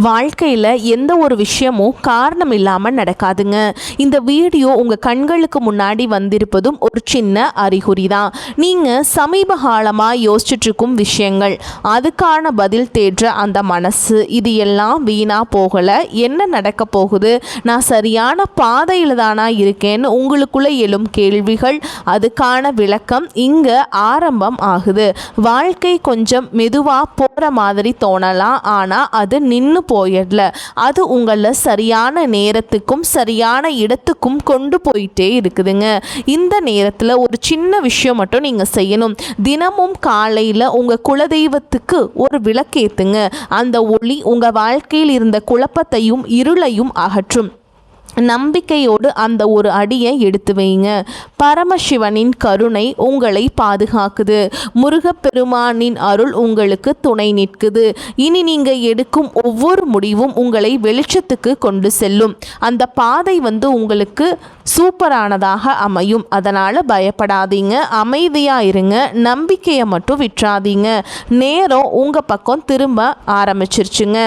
வாழ்க்கையில் எந்த ஒரு விஷயமும் காரணம் இல்லாமல் நடக்காதுங்க. இந்த வீடியோ உங்கள் கண்களுக்கு முன்னாடி வந்திருப்பதும் ஒரு சின்ன அறிகுறி தான். நீங்கள் சமீப காலமாக யோசிச்சுட்ருக்கும் விஷயங்கள், அதுக்கான பதில் தேடுற அந்த மனசு, இது எல்லாம் வீணாக போகலை. என்ன நடக்க போகுது, நான் சரியான பாதையில் தானா இருக்கேன்னு உங்களுக்குள்ளே எழும் கேள்விகள், அதுக்கான விளக்கம் இங்கே ஆரம்பம் ஆகுது. வாழ்க்கை கொஞ்சம் மெதுவாக போகிற மாதிரி தோணலாம், ஆனால் அது நின்று போயிடல. அது உங்களை சரியான நேரத்துக்கும் சரியான இடத்துக்கும் கொண்டு போயிட்டே இருக்குதுங்க. இந்த நேரத்தில் ஒரு சின்ன விஷயம் மட்டும் நீங்கள் செய்யணும். தினமும் காலையில் உங்கள் குலதெய்வத்துக்கு ஒரு விளக்கேத்துங்க. அந்த ஒளி உங்கள் வாழ்க்கையில் இருந்த குழப்பத்தையும் இருளையும் அகற்றும். நம்பிக்கையோடு அந்த ஒரு அடியை எடுத்து வைங்க. பரமசிவனின் கருணை உங்களை பாதுகாக்குது. முருகப்பெருமானின் அருள் உங்களுக்கு துணை நிற்குது. இனி நீங்கள் எடுக்கும் ஒவ்வொரு முடிவும் உங்களை வெளிச்சத்துக்கு கொண்டு செல்லும். அந்த பாதை உங்களுக்கு சூப்பரானதாக அமையும். அதனால் பயப்படாதீங்க, அமைதியாக இருங்க, நம்பிக்கையை மட்டும் விட்டுறாதீங்க. நேரம் உங்கள் பக்கம் திரும்ப ஆரம்பிச்சிருச்சுங்க.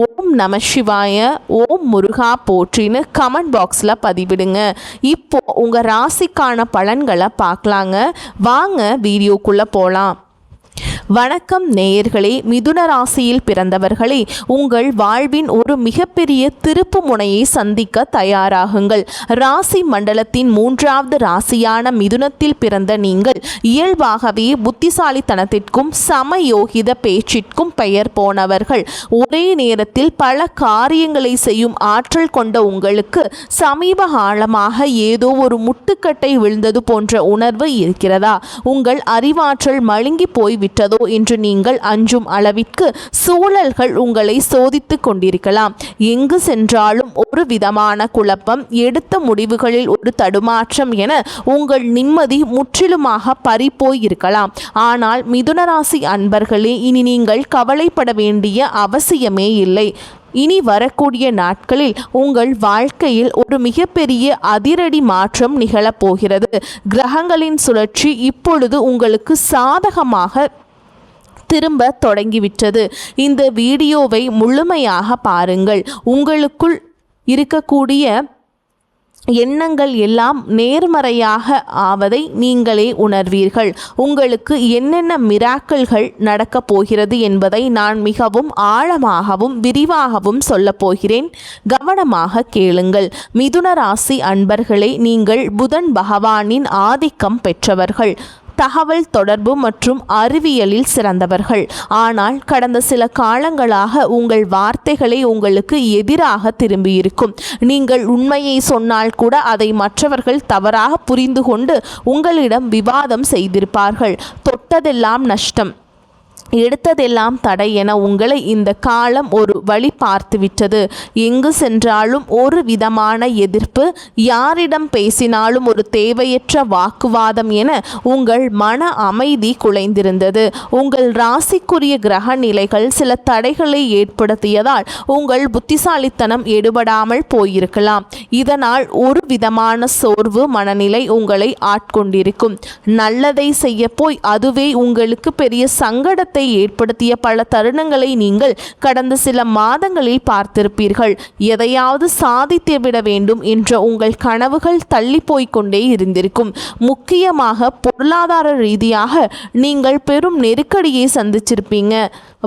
ஓம் நம சிவாய, ஓம் முருகா போற்றின்னு கமெண்ட் பாக்ஸில் பதிவிடுங்க. இப்போ உங்கள் ராசிக்கான பலன்களை பார்க்கலாங்க. வாங்க வீடியோக்குள்ளே போகலாம். வணக்கம் நேயர்களே, மிதுன ராசியில் பிறந்தவர்களே, உங்கள் வாழ்வின் ஒரு மிகப்பெரிய திருப்பு முனையை சந்திக்க தயாராகுங்கள். ராசி மண்டலத்தின் 3வது ராசியான மிதுனத்தில் பிறந்த நீங்கள் இயல்பாகவே புத்திசாலித்தனத்திற்கும் சமயோகித பேச்சிற்கும் பெயர் போனவர்கள். ஒரே நேரத்தில் பல காரியங்களை செய்யும் ஆற்றல் கொண்ட உங்களுக்கு சமீப காலமாக ஏதோ ஒரு முட்டுக்கட்டை விழுந்தது போன்ற உணர்வு இருக்கிறதா? உங்கள் அறிவாற்றல் மழுங்கி போய்விட்டதோ என்று நீங்கள் அஞ்சும் அளவிற்கு சூழல்கள் உங்களை சோதித்து கொண்டிருக்கலாம். எங்கு சென்றாலும் ஒரு விதமான குழப்பம், எடுத்த முடிவுகளில் ஒரு தடுமாற்றம் என உங்கள் நிம்மதி முற்றிலுமாக பறிபோயிருக்கலாம். ஆனால் மிதுனராசி அன்பர்களே, இனி நீங்கள் கவலைப்பட வேண்டிய அவசியமே இல்லை. இனி வரக்கூடிய நாட்களில் உங்கள் வாழ்க்கையில் ஒரு மிகப்பெரிய அதிரடி மாற்றம் நிகழப்போகிறது. கிரகங்களின் சுழற்சி இப்பொழுது உங்களுக்கு சாதகமாக திரும்ப தொடங்கிவிட்டது. இந்த வீடியோவை முழுமையாக பாருங்கள். உங்களுக்குள் இருக்கக்கூடிய எண்ணங்கள் எல்லாம் நேர்மறையாக ஆவதை நீங்களே உணர்வீர்கள். உங்களுக்கு என்னென்ன மிராக்கிள்கள் நடக்கப் போகிறது என்பதை நான் மிகவும் ஆழமாகவும் விரிவாகவும் சொல்லப் போகிறேன். கவனமாக கேளுங்கள். மிதுன ராசி அன்பர்களே, நீங்கள் புதன் பகவானின் ஆதிக்கம் பெற்றவர்கள். தகவல் தொடர்பு மற்றும் அறிவியலில் சிறந்தவர்கள். ஆனால் கடந்த சில காலங்களாக உங்கள் வார்த்தைகளை உங்களுக்கு எதிராக திரும்பியிருக்கும். நீங்கள் உண்மையை சொன்னால் கூட அதை மற்றவர்கள் தவறாக புரிந்து கொண்டு உங்களிடம் விவாதம் செய்திருப்பார்கள். தொட்டதெல்லாம் நஷ்டம், எடுத்ததெல்லாம் தடை என உங்களை இந்த காலம் ஒரு வழி பார்த்துவிட்டது. எங்கு சென்றாலும் ஒரு விதமான எதிர்ப்பு, யாரிடம் பேசினாலும் ஒரு தேவையற்ற வாக்குவாதம் என உங்கள் மன அமைதி குலைந்திருந்தது. உங்கள் ராசிக்குரிய கிரக நிலைகள் சில தடைகளை ஏற்படுத்தியதால் உங்கள் புத்திசாலித்தனம் எடுபடாமல் போயிருக்கலாம். இதனால் ஒரு விதமான சோர்வு மனநிலை உங்களை ஆட்கொண்டிருக்கும். நல்லதை செய்ய போய் அதுவே உங்களுக்கு பெரிய சங்கடத்தை ஏற்படுத்திய பல தருணங்களை நீங்கள் கடந்த சில மாதங்களில் பார்த்திருப்பீர்கள். எதையாவது சாதித்துவிட வேண்டும் என்ற உங்கள் கனவுகள் தள்ளி போய்கொண்டே இருந்திருக்கும். முக்கியமாக பொருளாதார ரீதியாக நீங்கள் பெரும் நெருக்கடியை சந்திச்சிருப்பீங்க.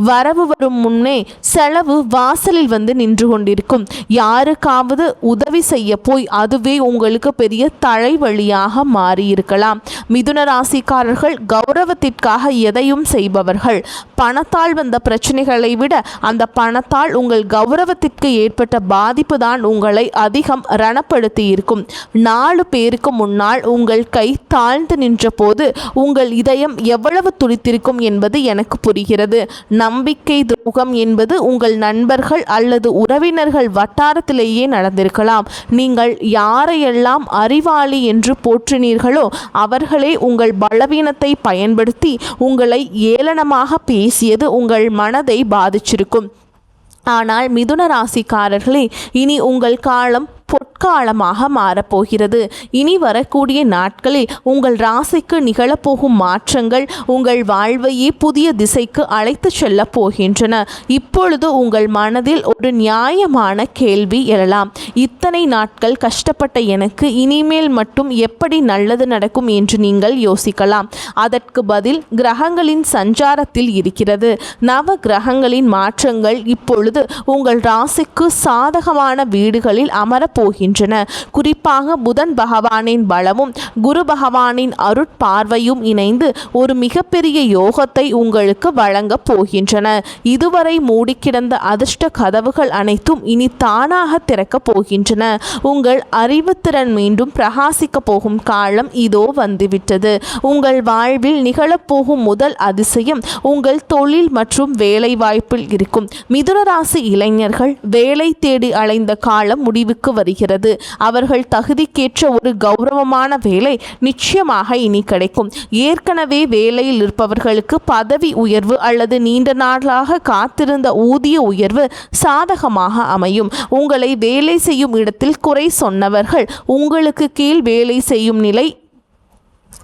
வரவு வரும் முன்னே செலவு வாசலில் நின்று கொண்டிருக்கும். யாருக்காவது உதவி செய்ய போய் அதுவே உங்களுக்கு பெரிய தலைவலியாக மாறியிருக்கலாம். மிதுன ராசிக்காரர்கள் கௌரவத்திற்காக எதையும் செய்பவர்கள். பணத்தால் வந்த பிரச்சனைகளை விட அந்த பணத்தால் உங்கள் கௌரவத்திற்கு ஏற்பட்ட பாதிப்பு தான் உங்களை அதிகம் ரணப்படுத்தி இருக்கும். 4 பேருக்கு முன்னால் உங்கள் கை தாழ்ந்து நின்ற போது உங்கள் இதயம் எவ்வளவு துடித்திருக்கும் என்பது எனக்கு புரிகிறது. நம்பிக்கை துரோகம் என்பது உங்கள் நண்பர்கள் அல்லது உறவினர்கள் வட்டாரத்திலேயே நடந்திருக்கலாம். நீங்கள் யாரையெல்லாம் அறிவாளி என்று போற்றினீர்களோ அவர்களே உங்கள் பலவீனத்தை பயன்படுத்தி உங்களை ஏளனமாக பேசியது உங்கள் மனதை பாதிச்சிருக்கும். ஆனால் மிதுன ராசிக்காரர்களே, இனி உங்கள் காலம் பொற்காலமாக மாறப்போகிறது. இனி வரக்கூடிய நாட்களில் உங்கள் ராசிக்கு நிகழப்போகும் மாற்றங்கள் உங்கள் வாழ்வையே புதிய திசைக்கு அழைத்து செல்ல போகின்றன. இப்பொழுது உங்கள் மனதில் ஒரு நியாயமான கேள்வி எழலாம். இத்தனை நாட்கள் கஷ்டப்பட்ட எனக்கு இனிமேல் மட்டும் எப்படி நல்லது நடக்கும் என்று நீங்கள் யோசிக்கலாம். அதற்கு பதில் கிரகங்களின் சஞ்சாரத்தில் இருக்கிறது. நவ கிரகங்களின் மாற்றங்கள் இப்பொழுது உங்கள் ராசிக்கு சாதகமான வீடுகளில் அமரப்போகின்றன. குறிப்பாக புதன் பகவானின் பலமும் குரு பகவானின் அருட்பார்வையும் இணைந்து ஒரு மிகப்பெரிய யோகத்தை உங்களுக்கு வழங்கப் போகின்றன. இதுவரை மூடி கிடந்த அதிர்ஷ்ட கதவுகள் அனைத்தும் இனி தானாக திறக்கப் போகின்றன. உங்கள் அறிவுத்திறன் மீண்டும் பிரகாசிக்க போகும் காலம் இதோ வந்துவிட்டது. உங்கள் வாழ்வில் நிகழப்போகும் முதல் அதிசயம் உங்கள் தொழில் மற்றும் வேலை வாய்ப்பில் இருக்கும். மிதுன ராசி இளைஞர்கள் வேலை தேடி அலைந்த காலம் முடிவுக்கு வருகிறது. அவர்கள் தகுதிக்கேற்ற ஒரு கௌரவமான வேலை நிச்சயமாக இனி கிடைக்கும். ஏற்கனவே வேலையில் இருப்பவர்களுக்கு பதவி உயர்வு அல்லது நீண்ட நாளாக காத்திருந்த ஊதிய உயர்வு சாதகமாக அமையும். உங்களை வேலை செய்யும் இடத்தில் குறை சொன்னவர்கள் உங்களுக்கு கீழ் வேலை செய்யும் நிலை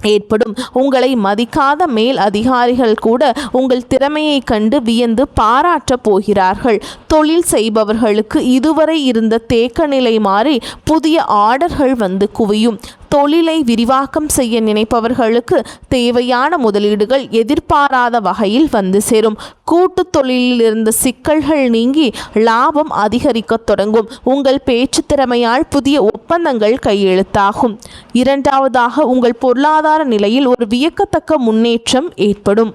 ஏற்படும். உங்களை மதிக்காத மேல் அதிகாரிகள் கூட உங்கள் திறமையை கண்டு வியந்து பாராட்டப் போகிறார்கள். தொழில் செய்பவர்களுக்கு இதுவரை இருந்த தேக்க நிலை மாறி புதிய ஆர்டர்கள் வந்து குவியும். தொழிலை விரிவாக்கம் செய்ய நினைப்பவர்களுக்கு தேவையான முதலீடுகள் எதிர்பாராத வகையில் வந்து சேரும். கூட்டு தொழிலில் இருந்த சிக்கல்கள் நீங்கி லாபம் அதிகரிக்க தொடங்கும். உங்கள் பேச்சு திறமையால் புதிய ஒப்பந்தங்கள் கையெழுத்தாகும். இரண்டாவதாக, உங்கள் பொருளாதார நிலையில் ஒரு வியக்கத்தக்க முன்னேற்றம் ஏற்படும்.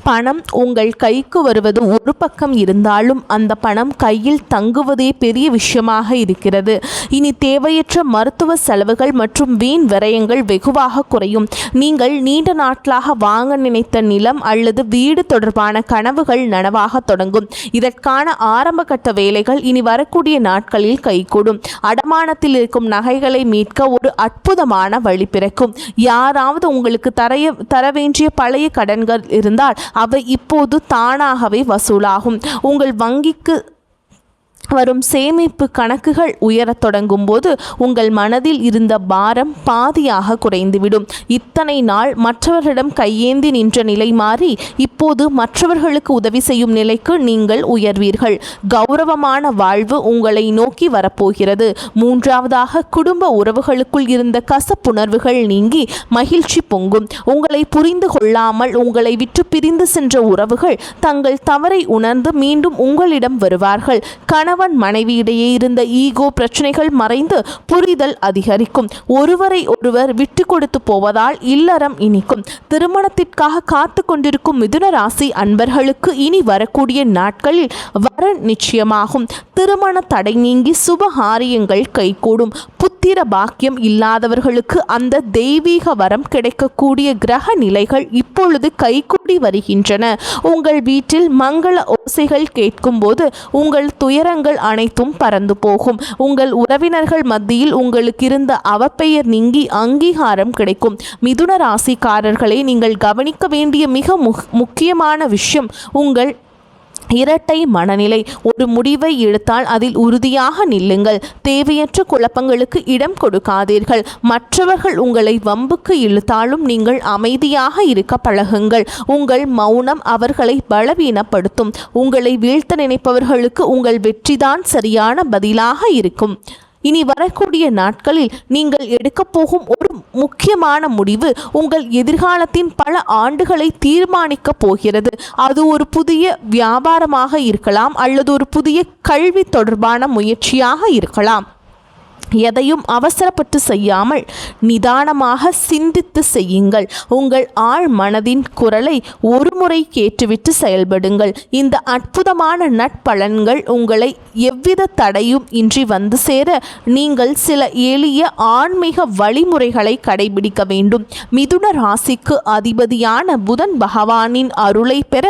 பணம் உங்கள் கைக்கு வருவது ஒரு பக்கம் இருந்தாலும் அந்த பணம் கையில் தங்குவதே பெரிய விஷயமாக இருக்கிறது. இனி தேவையற்ற மருத்துவ செலவுகள் மற்றும் வீண் விரயங்கள் வெகுவாக குறையும். நீங்கள் நீண்ட நாட்களாக வாங்க நினைத்த நிலம் அல்லது வீடு தொடர்பான கனவுகள் நனவாக தொடங்கும். இதற்கான ஆரம்ப கட்ட வேலைகள் இனி வரக்கூடிய நாட்களில் கைகூடும். அடமானத்தில் இருக்கும் நகைகளை மீட்க ஒரு அற்புதமான வழி பிறக்கும். யாராவது உங்களுக்கு தர வேண்டிய பழைய கடன்கள் இருந்தால் அவை இப்போது தானாகவே வசூலாகும். உங்கள் வங்கிக்கு வரும் சேமிப்பு கணக்குகள் உயரத் தொடங்கும் போது உங்கள் மனதில் இருந்த பாரம் பாதியாக குறைந்துவிடும். இத்தனை நாள் மற்றவர்களிடம் கையேந்தி நின்ற நிலை மாறி இப்போது மற்றவர்களுக்கு உதவி செய்யும் நிலைக்கு நீங்கள் உயர்வீர்கள். கௌரவமான வாழ்வு உங்களை நோக்கி வரப்போகிறது. மூன்றாவதாக, குடும்ப உறவுகளுக்குள் இருந்த கசப்புணர்வுகள் நீங்கி மகிழ்ச்சி பொங்கும். உங்களை புரிந்து கொள்ளாமல் உங்களை விட்டு பிரிந்து சென்ற உறவுகள் தங்கள் தவறை உணர்ந்து மீண்டும் உங்களிடம் வருவார்கள். கணவன் மனைவியிடையே இருந்த ஈகோ பிரச்சனைகள் மறைந்து புரிதல் அதிகரிக்கும். ஒருவரை ஒருவர் விட்டு கொடுத்து போவதால் இல்லறம் இனிக்கும். திருமணத்திற்காக காத்து கொண்டிருக்கும் மிதுன ராசி அன்பர்களுக்கு இனி வரக்கூடிய நாட்களில் வரன் நிச்சயமாகும். திருமண தடை நீங்கி சுபகாரியங்கள் கைகூடும். புத்திர பாக்கியம் இல்லாதவர்களுக்கு அந்த தெய்வீக வரம் கிடைக்கக்கூடிய கிரக நிலைகள் இப்பொழுது கைகூடி வருகின்றன. உங்கள் வீட்டில் மங்கள ஓசைகள் கேட்கும் போது உங்கள் துயரங்கள் அனைத்தும் பறந்து போகும். உங்கள் உறவினர்கள் மத்தியில் உங்களுக்கு இருந்த அவப்பெயர் நீங்கி அங்கீகாரம் கிடைக்கும். மிதுன ராசிக்காரர்களை நீங்கள் கவனிக்க வேண்டிய மிக முக்கியமான விஷயம் உங்கள் இரட்டை மனநிலை. ஒரு முடிவை எடுத்தால் அதில் உறுதியாக நில்லுங்கள். தேவையற்ற குழப்பங்களுக்கு இடம் கொடுக்காதீர்கள். மற்றவர்கள் உங்களை வம்புக்கு இழுத்தாலும் நீங்கள் அமைதியாக இருக்க பழகுங்கள். உங்கள் மௌனம் அவர்களை பலவீனப்படுத்தும். உங்களை வீழ்த்த நினைப்பவர்களுக்கு உங்கள் வெற்றிதான் சரியான பதிலாக இருக்கும். இனி வரக்கூடிய நாட்களில் நீங்கள் எடுக்கப் போகும் ஒரு முக்கியமான முடிவு உங்கள் எதிர்காலத்தின் பல ஆண்டுகளை தீர்மானிக்கப் போகிறது. அது ஒரு புதிய வியாபாரமாக இருக்கலாம் அல்லது ஒரு புதிய கல்வி தொடர்பான முயற்சியாக இருக்கலாம். எதையும் அவசரப்பட்டு செய்யாமல் நிதானமாக சிந்தித்து செய்யுங்கள். உங்கள் ஆழ் மனதின் குரலை ஒருமுறை கேட்டுவிட்டு செயல்படுங்கள். இந்த அற்புதமான நட்பலன்கள் உங்களை எவ்வித தடையும் இன்றி வந்து சேர நீங்கள் சில எளிய ஆன்மீக வழிமுறைகளை கடைபிடிக்க வேண்டும். மிதுன ராசிக்கு அதிபதியான புதன் பகவானின் அருளை பெற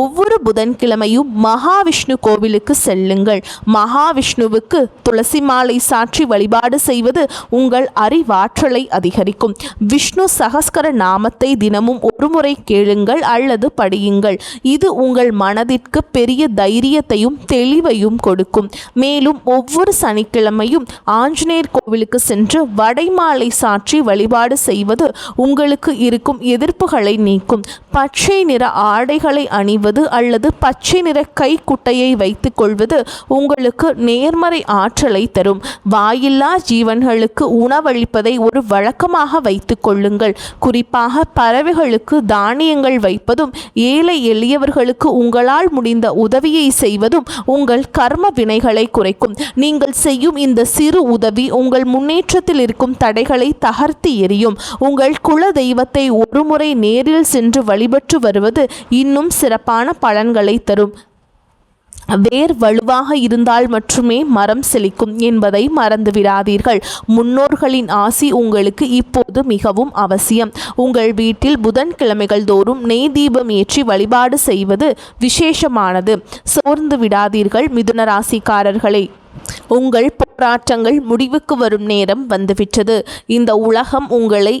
ஒவ்வொரு புதன்கிழமையும் மகாவிஷ்ணு கோவிலுக்கு செல்லுங்கள். மகாவிஷ்ணுவுக்கு துளசி மாலை சாற்றி வழிபாடு செய்வது உங்கள் அறிவாற்றலை அதிகரிக்கும். விஷ்ணு சகஸ்கர நாமத்தை தினமும் ஒருமுறை கேளுங்கள் அல்லது படியுங்கள். இது உங்கள் மனதிற்கு பெரிய தைரியத்தையும் தெளிவையும் கொடுக்கும். நீக்கும். மேலும் ஒவ்வொரு சனிக்கிழமையும் ஆஞ்சநேயர் கோவிலுக்கு சென்று வடைமாலை சாற்றி வழிபாடு செய்வது உங்களுக்கு இருக்கும் எதிர்ப்புகளை நீக்கும். பச்சை நிற ஆடைகளை அணிவது அல்லது பச்சை நிற கைக்குட்டையை வைத்துக் கொள்வது உங்களுக்கு நேர்மறை ஆற்றலை தரும். வாயில்லா ஜீவன்களுக்கு உணவளிப்பதை ஒரு வழக்கமாக வைத்துக் கொள்ளுங்கள். குறிப்பாக பறவைகளுக்கு தானியங்கள் வைப்பதும் ஏழை எளியவர்களுக்கு உங்களால் முடிந்த உதவியை செய்வதும் உங்கள் கர்ம வினைகளை குறைக்கும். நீங்கள் செய்யும் இந்த சிறு உதவி உங்கள் முன்னேற்றத்தில் இருக்கும் தடைகளை தகர்த்து எறியும். உங்கள் குல தெய்வத்தை ஒருமுறை நேரில் சென்று வழிபட்டு வருவது இன்னும் சிறப்பான பலன்களை தரும். வேர் வலுவாக இருந்தால் மட்டுமே மரம் செழிக்கும் என்பதை மறந்துவிடாதீர்கள். முன்னோர்களின் ஆசி உங்களுக்கு இப்போது மிகவும் அவசியம். உங்கள் வீட்டில் புதன்கிழமைகள் தோறும் நெய் தீபம் ஏற்றி வழிபாடு செய்வது விசேஷமானது. சோர்ந்து விடாதீர்கள் மிதுன ராசிக்காரர்களே. உங்கள் போராட்டங்கள் முடிவுக்கு வரும் நேரம் வந்துவிட்டது. இந்த உலகம் உங்களை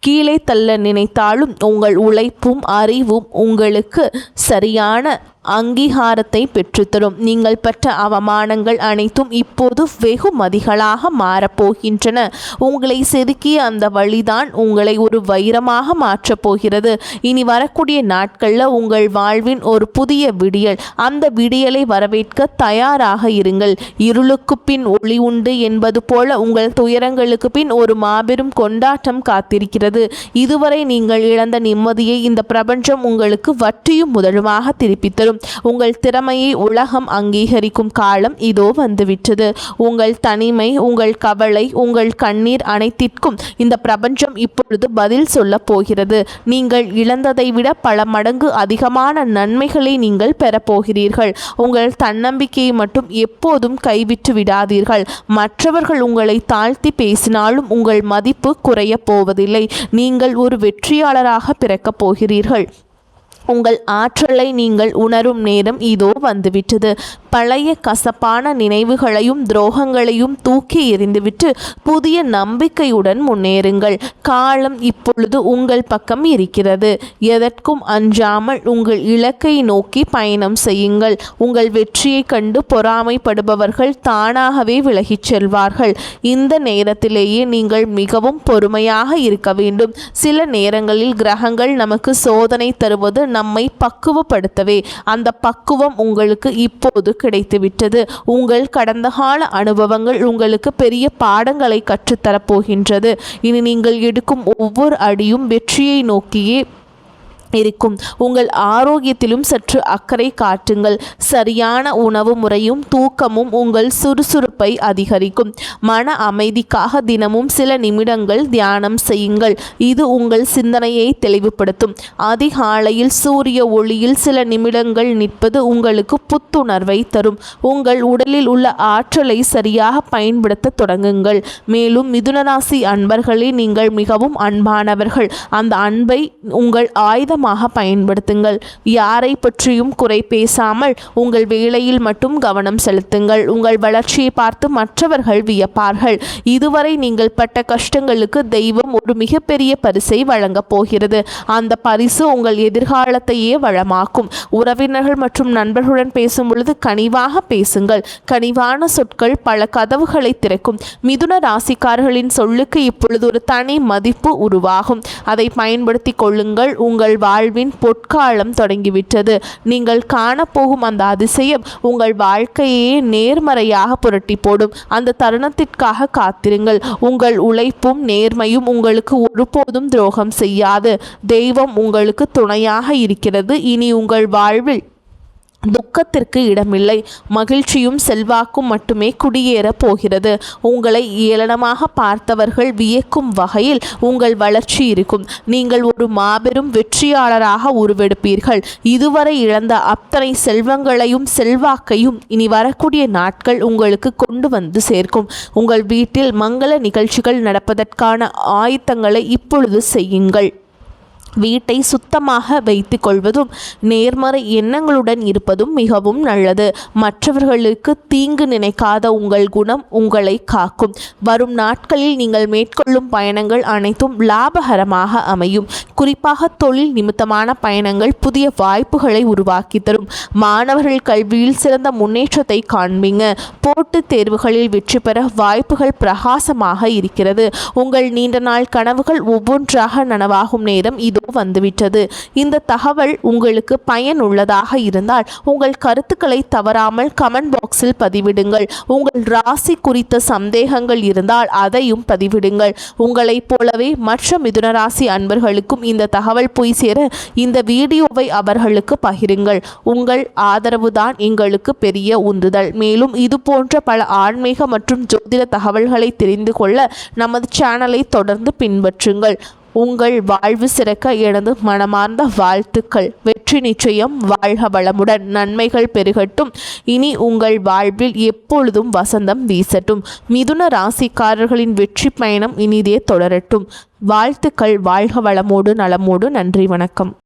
கீழே தள்ள நினைத்தாலும் உங்கள் உழைப்பும் அறிவும் உங்களுக்கு சரியான அங்கீகாரத்தை பெற்றுத்தரும். நீங்கள் பெற்ற அவமானங்கள் அனைத்தும் இப்போது வெகுமதிகளாக மாறப்போகின்றன. உங்களை செதுக்கிய அந்த வழிதான் உங்களை ஒரு வைரமாக மாற்றப் போகிறது. இனி வரக்கூடிய நாட்களில் உங்கள் வாழ்வின் ஒரு புதிய விடியல். அந்த விடியலை வரவேற்க தயாராக இருங்கள். இருளுக்கு பின் ஒளி உண்டு என்பது போல உங்கள் துயரங்களுக்கு பின் ஒரு மாபெரும் கொண்டாட்டம் காத்திருக்கிறது. இதுவரை நீங்கள் இழந்த நிம்மதியை இந்த பிரபஞ்சம் உங்களுக்கு வட்டியும் முதலுமாக திருப்பித் தரும். உங்கள் திறமையை உலகம் அங்கீகரிக்கும் காலம் இதோ வந்துவிட்டது. உங்கள் தனிமை, உங்கள் கவலை, உங்கள் கண்ணீர் அனைத்திற்கும் இந்த பிரபஞ்சம் இப்பொழுது பதில் சொல்ல போகிறது. நீங்கள் இழந்ததை விட பல மடங்கு அதிகமான நன்மைகளை நீங்கள் பெறப்போகிறீர்கள். உங்கள் தன்னம்பிக்கையை மட்டும் எப்போதும் கைவிட்டு விடாதீர்கள். மற்றவர்கள் உங்களை தாழ்த்தி பேசினாலும் உங்கள் மதிப்பு குறைய போவதில்லை. நீங்கள் ஒரு வெற்றியாளராக பிறக்கப் போகிறீர்கள். உங்கள் ஆற்றலை நீங்கள் உணரும் நேரம் இதோ வந்துவிட்டது. பழைய கசப்பான நினைவுகளையும் துரோகங்களையும் தூக்கி எறிந்துவிட்டு புதிய நம்பிக்கையுடன் முன்னேறுங்கள். காலம் இப்பொழுது உங்கள் பக்கம் இருக்கிறது. எதற்கும் அஞ்சாமல் உங்கள் இலக்கை நோக்கி பயணம் செய்யுங்கள். உங்கள் வெற்றியை கண்டு பொறாமைப்படுபவர்கள் தானாகவே விலகிச் செல்வார்கள். இந்த நேரத்திலேயே நீங்கள் மிகவும் பொறுமையாக இருக்க வேண்டும். சில நேரங்களில் கிரகங்கள் நமக்கு சோதனை தருவது நம்மை பக்குவப்படுத்தவே. அந்த பக்குவம் உங்களுக்கு இப்போது கிடைத்துவிட்டது. உங்கள் கடந்த கால அனுபவங்கள் உங்களுக்கு பெரிய பாடங்களை கற்றுத்தரப்போகின்றது. இனி நீங்கள் எடுக்கும் ஒவ்வொரு அடியும் வெற்றியை நோக்கியே இருக்கும். உங்கள் ஆரோக்கியத்திலும் சற்று அக்கறை காட்டுங்கள். சரியான உணவு முறையும் தூக்கமும் உங்கள் சுறுசுறுப்பை அதிகரிக்கும். மன அமைதிக்காக தினமும் சில நிமிடங்கள் தியானம் செய்யுங்கள். இது உங்கள் சிந்தனையை தெளிவுபடுத்தும். அதிகாலையில் சூரிய ஒளியில் சில நிமிடங்கள் நிற்பது உங்களுக்கு புத்துணர்வை தரும். உங்கள் உடலில் உள்ள ஆற்றலை சரியாக பயன்படுத்த தொடங்குங்கள். மேலும் மிதுனராசி அன்பர்களே, நீங்கள் மிகவும் அன்பானவர்கள். அந்த அன்பை உங்கள் ஆயுதம் பயன்படுத்துங்கள். யாரை பற்றியும் குறை பேசாமல் உங்கள் வேலையில் மட்டும் கவனம் செலுத்துங்கள். உங்கள் வளர்ச்சியை பார்த்து மற்றவர்கள் வியப்பார்கள். இதுவரை நீங்கள் பட்ட கஷ்டங்களுக்கு தெய்வம் ஒரு மிகப்பெரிய பரிசை வழங்கப் போகிறது. அந்த பரிசு உங்கள் எதிர்காலத்தையே வளமாக்கும். உறவினர்கள் மற்றும் நண்பர்களுடன் பேசும் பொழுது கனிவாக பேசுங்கள். கனிவான சொற்கள் பல கதவுகளை திறக்கும். மிதுன ராசிக்காரர்களின் சொல்லுக்கு இப்பொழுது ஒரு தனி மதிப்பு உருவாகும். அதை பயன்படுத்தி கொள்ளுங்கள். உங்கள் வாழ்வின் பொற்காலம் தொடங்கிவிட்டது. நீங்கள் காணப்போகும் அந்த அதிசயம் உங்கள் வாழ்க்கையே நேர்மறையாக புரட்டி போடும். அந்த தருணத்திற்காக காத்திருங்கள். உங்கள் உழைப்பும் நேர்மையும் உங்களுக்கு ஒருபோதும் துரோகம் செய்யாது. தெய்வம் உங்களுக்கு துணையாக இருக்கிறது. இனி உங்கள் வாழ்வில் துக்கத்திற்கு இடமில்லை. மகிழ்ச்சியும் செல்வாக்கும் மட்டுமே குடியேற போகிறது. உங்களை ஏளனமாக பார்த்தவர்கள் வியக்கும் வகையில் உங்கள் வளர்ச்சி இருக்கும். நீங்கள் ஒரு மாபெரும் வெற்றியாளராக உருவெடுப்பீர்கள். இதுவரை இழந்த அத்தனை செல்வங்களையும் செல்வாக்கையும் இனி வரக்கூடிய நாட்கள் உங்களுக்கு கொண்டு வந்து சேர்க்கும். உங்கள் வீட்டில் மங்கள நிகழ்ச்சிகள் நடப்பதற்கான ஆயத்தங்களை இப்பொழுது செய்யுங்கள். வீட்டை சுத்தமாக வைத்து கொள்வதும் நேர்மறை எண்ணங்களுடன் இருப்பதும் மிகவும் நல்லது. மற்றவர்களுக்கு தீங்கு நினைக்காத உங்கள் குணம் உங்களை காக்கும். வரும் நாட்களில் நீங்கள் மேற்கொள்ளும் பயணங்கள் அனைத்தும் லாபகரமாக அமையும். குறிப்பாக தொழில் நிமித்தமான பயணங்கள் புதிய வாய்ப்புகளை உருவாக்கி தரும். மாணவர்கள் கல்வியில் சிறந்த முன்னேற்றத்தை காண்பீங்க. போட்டித் தேர்வுகளில் வெற்றி பெற வாய்ப்புகள் பிரகாசமாக இருக்கிறது. உங்கள் நீண்ட நாள் கனவுகள் ஒவ்வொன்றாக நனவாகும் நேரம் இதோ வந்துவிட்டது. இந்த தகவல் உங்களுக்கு பயனுள்ளதாக இருந்தால் உங்கள் கருத்துக்களை தவறாமல் கமெண்ட் பாக்ஸில் பதிவிடுங்கள். உங்கள் ராசி குறித்த சந்தேகங்கள் இருந்தால் அதையும் பதிவிடுங்கள். உங்களைப் போலவே மற்ற மிதுன ராசி அன்பர்களுக்கும் இந்த தகவல் போய் சேர இந்த வீடியோவை அவர்களுக்கு பகிருங்கள். உங்கள் ஆதரவு தான் எங்களுக்கு பெரிய உந்துதல். மேலும் இது போன்ற பல ஆன்மீக மற்றும் ஜோதிட தகவல்களை தெரிந்து கொள்ள நமது சேனலை தொடர்ந்து பின்பற்றுங்கள். உங்கள் வாழ்வு சிறக்க எனது மனமார்ந்த வாழ்த்துக்கள். வெற்றி நிச்சயம். வாழ்க வளமுடன். நன்மைகள் பெருகட்டும். இனி உங்கள் வாழ்வில் எப்பொழுதும் வசந்தம் வீசட்டும். மிதுன ராசிக்காரர்களின் வெற்றி பயணம் இனிதே தொடரட்டும். வாழ்த்துக்கள். வாழ்க வளமோடு நலமோடு. நன்றி, வணக்கம்.